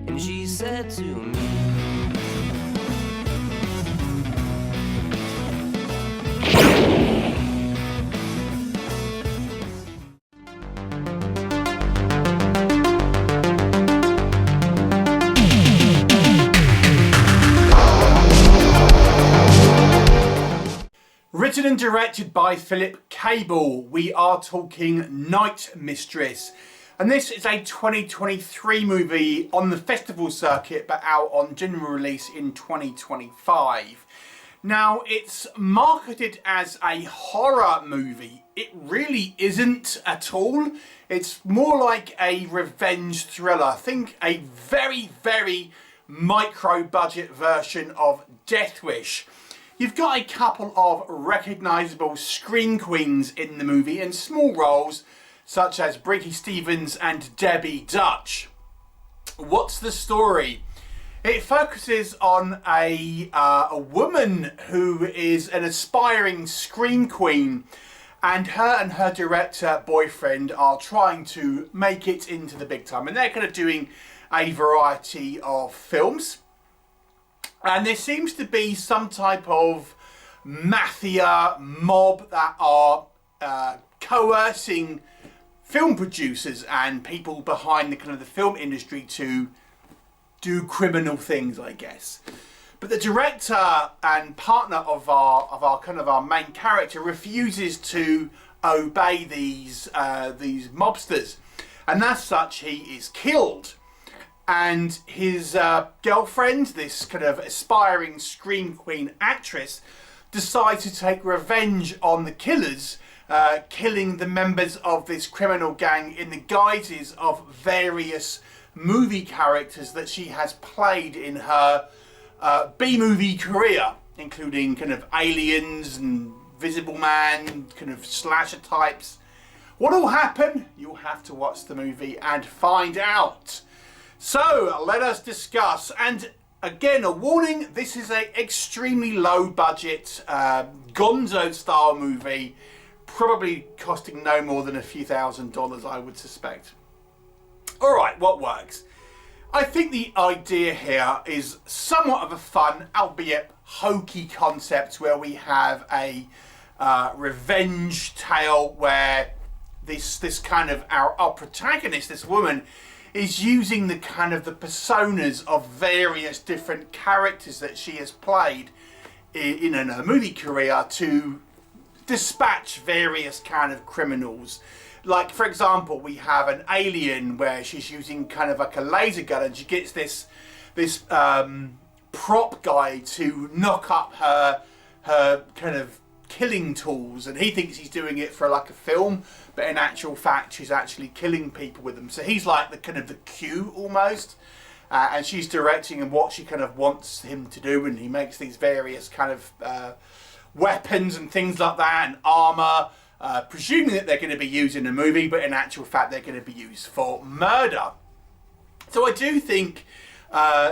And she said to me, Written and directed by Philip Cable, we are talking Night Mistress. And this is a 2023 movie on the festival circuit, but out on general release in 2025. Now, it's marketed as a horror movie. It really isn't at all. It's more like a revenge thriller. Think a very, very micro-budget version of Death Wish. You've got a couple of recognisable screen queens in the movie in small roles such as Brinke Stevens and Debbie Dutch. What's the story? It focuses on a woman who is an aspiring screen queen, and her director boyfriend are trying to make it into the big time, and they're kind of doing a variety of films. And there seems to be some type of mafia mob that are coercing film producers and people behind the kind of the film industry to do criminal things, I guess. But the director and partner of our main character refuses to obey these mobsters, and as such he is killed. And his girlfriend, this kind of aspiring scream queen actress, decides to take revenge on the killers, killing the members of this criminal gang in the guises of various movie characters that she has played in her B-movie career, including kind of aliens and Visible Man, kind of slasher types. What will happen? You'll have to watch the movie and find out. So let us discuss, and again a warning, this is an extremely low budget gonzo style movie, probably costing no more than a few $1,000s, I would suspect. Alright, what works? I think the idea here is somewhat of a fun, albeit hokey concept, where we have a revenge tale where this kind of our protagonist, this woman, is using the kind of the personas of various different characters that she has played in her movie career to dispatch various kind of criminals. Like, for example, we have an alien where she's using kind of like a laser gun, and she gets this prop guy to knock up her kind of killing tools, and he thinks he's doing it for like a film, but in actual fact she's actually killing people with them. So he's like the kind of the Q almost, and she's directing him what she kind of wants him to do, and he makes these various kind of weapons and things like that, and armor, presuming that they're going to be used in a movie, but in actual fact they're going to be used for murder. So I do think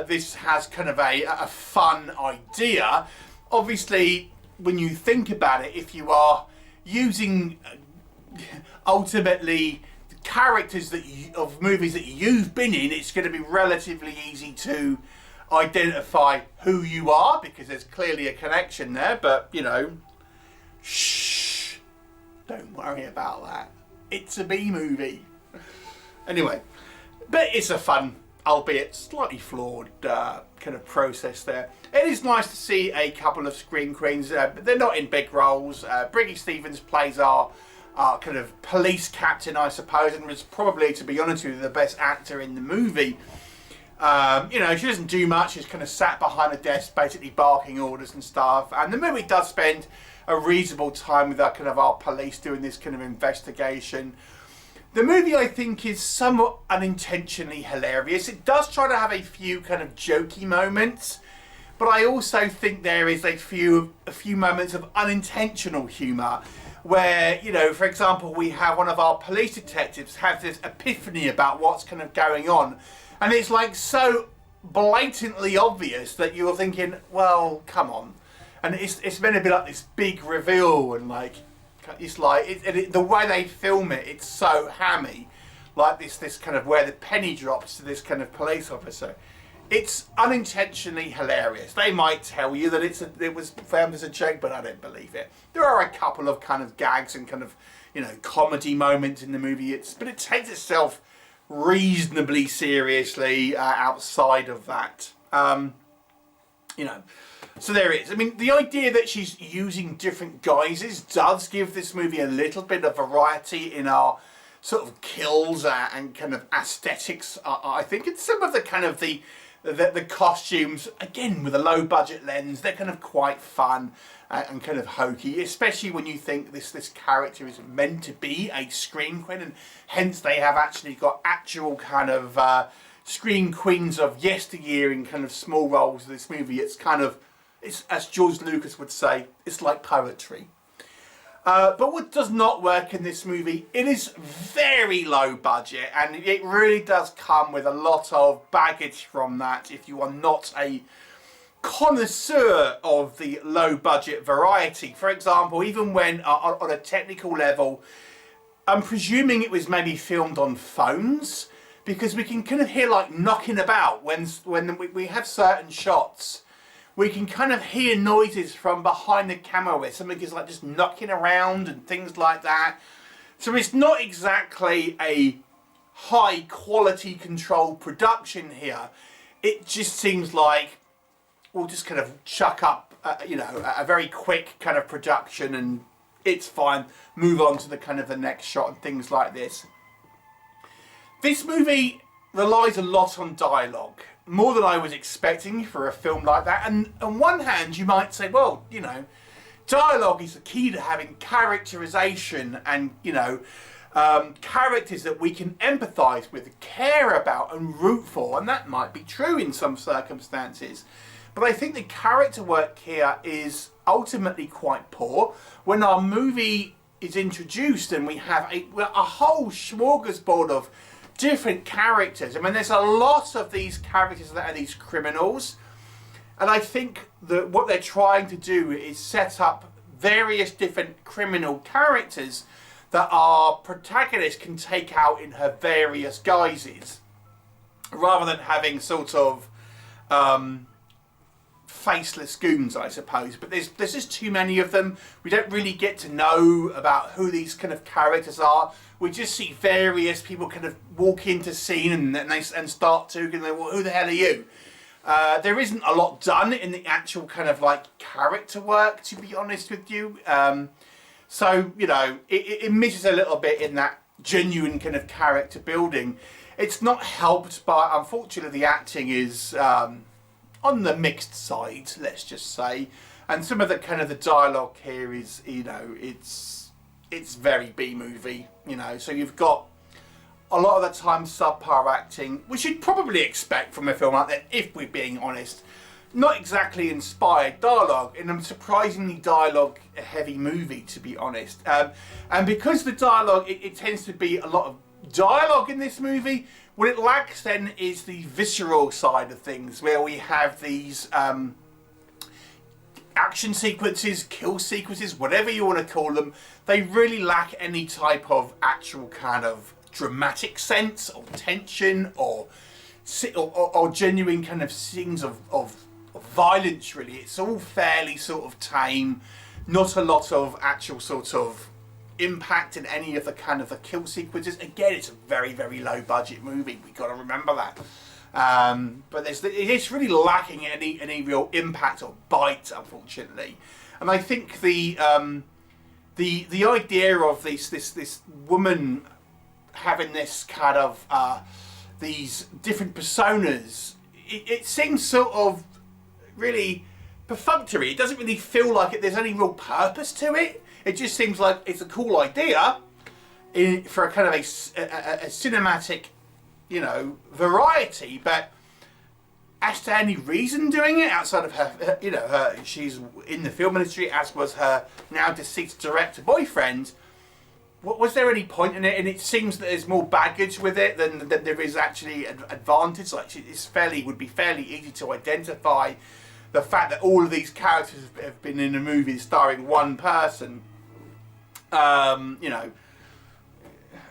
this has kind of a fun idea. Obviously, when you think about it, if you are using ultimately the characters of movies that you've been in, it's going to be relatively easy to identify who you are, because there's clearly a connection there. But, you know, shh, don't worry about that. It's a B movie. Anyway, but it's a fun, albeit slightly flawed kind of process there. It is nice to see a couple of screen queens, but they're not in big roles. Brinke Stevens plays our kind of police captain, I suppose, and was probably, to be honest with you, the best actor in the movie. You know, she doesn't do much. She's kind of sat behind a desk, basically barking orders and stuff. And the movie does spend a reasonable time with our police doing this kind of investigation. The movie, I think, is somewhat unintentionally hilarious. It does try to have a few kind of jokey moments, but I also think there is a few moments of unintentional humour where, you know, for example, we have one of our police detectives have this epiphany about what's kind of going on, and it's like so blatantly obvious that you're thinking, well, come on. And it's meant to be like this big reveal, and like, it's like the way they film it, it's so hammy. like this kind of where the penny drops to this kind of police officer. It's unintentionally hilarious. They might tell you that it was filmed as a joke, but I don't believe it. There are a couple of kind of gags and kind of, you know, comedy moments in the movie. But it takes itself reasonably seriously outside of that. You know, so there it is. I mean, the idea that she's using different guises does give this movie a little bit of variety in our sort of kills and kind of aesthetics. I think it's some of the kind of the costumes, again with a low budget lens, they're kind of quite fun and kind of hokey, especially when you think this character is meant to be a scream queen, and hence they have actually got actual kind of scream queens of yesteryear in kind of small roles in this movie. It's kind of, it's, as George Lucas would say, it's like poetry. But what does not work in this movie, it is very low budget, and it really does come with a lot of baggage from that if you are not a connoisseur of the low budget variety. For example, even when on a technical level, I'm presuming it was maybe filmed on phones, because we can kind of hear like knocking about when we have certain shots. We can kind of hear noises from behind the camera where something is like just knocking around and things like that. So it's not exactly a high quality controlled production here. It just seems like we'll just kind of chuck up, you know, a very quick kind of production and it's fine. Move on to the kind of the next shot and things like this. This movie relies a lot on dialogue. More than I was expecting for a film like that. And on one hand, you might say, well, you know, dialogue is the key to having characterization and, you know, characters that we can empathise with, care about and root for. And that might be true in some circumstances. But I think the character work here is ultimately quite poor. When our movie is introduced and we have a whole smorgasbord of different characters. I mean, there's a lot of these characters that are these criminals, and I think that what they're trying to do is set up various different criminal characters that our protagonist can take out in her various guises, rather than having sort of faceless goons, I suppose. But there's just too many of them. We don't really get to know about who these kind of characters are. We just see various people kind of walk into scene and start talking. Well, who the hell are you? There isn't a lot done in the actual kind of like character work, to be honest with you. So, you know, it misses a little bit in that genuine kind of character building. It's not helped by, unfortunately, the acting is on the mixed side, let's just say. And some of the kind of the dialogue here is, you know, it's very B-movie, you know. So you've got a lot of the time subpar acting, which you'd probably expect from a film like that, if we're being honest. Not exactly inspired dialogue, in a surprisingly dialogue-heavy movie, to be honest. And because the dialogue, it tends to be a lot of dialogue in this movie, what it lacks then is the visceral side of things, where we have these action sequences, kill sequences, whatever you want to call them. They really lack any type of actual kind of dramatic sense or tension or genuine kind of scenes of violence, really. It's all fairly sort of tame, not a lot of actual sort of impact in any of the kind of the kill sequences. Again, it's a very, very low budget movie. We've got to remember that. But it's really lacking any real impact or bite, unfortunately. And I think the idea of this woman having this kind of these different personas, it seems sort of really perfunctory. It doesn't really feel like there's any real purpose to it. It just seems like it's a cool idea for a kind of a cinematic, you know, variety, but as to any reason doing it outside of her, you know, she's in the film industry, as was her now deceased director boyfriend. Was there any point in it? And it seems that there's more baggage with it than there is actually advantage. Like, would be fairly easy to identify the fact that all of these characters have been in a movie starring one person. You know,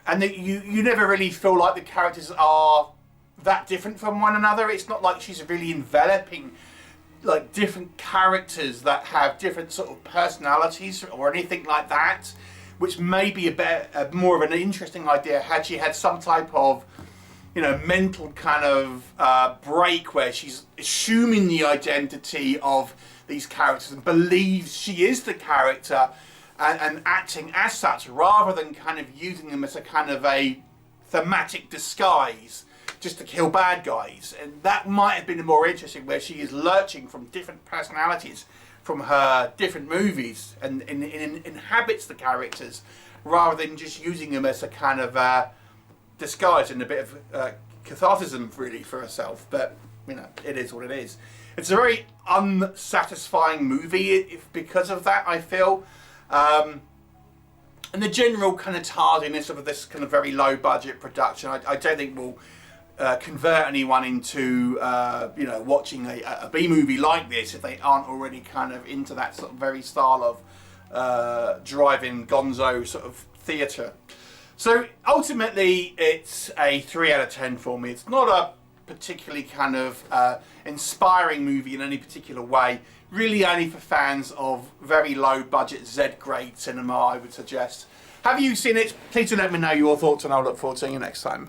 and that you never really feel like the characters are that different from one another. It's not like she's really enveloping like different characters that have different sort of personalities or anything like that, which may be more of an interesting idea had she had some type of, you know, mental kind of break where she's assuming the identity of these characters and believes she is the character and acting as such, rather than kind of using them as a kind of a thematic disguise just to kill bad guys. And that might have been more interesting, where she is lurching from different personalities from her different movies and inhabits the characters rather than just using them as a kind of disguise and a bit of catharsis really for herself. But you know, it is what it is. It's a very unsatisfying movie because of that, I feel. And the general kind of tardiness of this kind of very low budget production, I don't think will convert anyone into you know, watching a B movie like this if they aren't already kind of into that sort of very style of drive-in gonzo sort of theatre. So ultimately it's a 3 out of 10 for me. It's not a particularly kind of inspiring movie in any particular way. Really only for fans of very low budget Z-grade cinema, I would suggest. Have you seen it? Please do let me know your thoughts and I'll look forward to seeing you next time.